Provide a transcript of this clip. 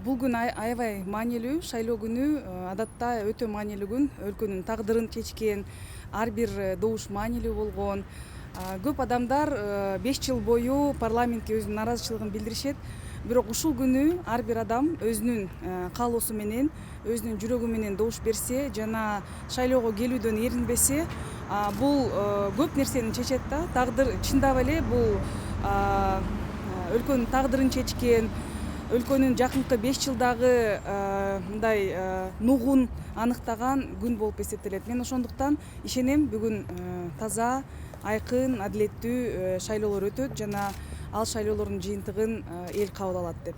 Бул күн аябай маанилүү. Шайлоо күнү адатта өтө маанилүү күн. Өлкөнүн тагдырын чечкен, ар бир добуш маанилүү болгон. Көп адамдар 5 жыл бою парламентке өзүнүн нааразычылыгын билдиришет. Бирок ушул күнү ар бир адам өзүнүн каалоосу менен, өзүнүн жүрөгү менен добуш берсе жана шайлоого келүүдөн эринбесе, бул көп нерсени чечет да. Тагдыр чындап эле бул өлкөнүн тагдырын чечкен, өлкөнүн жакынкы 5 жылдагы мындай нугун аныктаган күн болуп эсептелет. Мен ошондуктан ишенем бүгүн таза, айкын, адилеттүү шайлоолор өтөт жана ал шайлоолордун жыйынтыгын эл кабыл алат деп.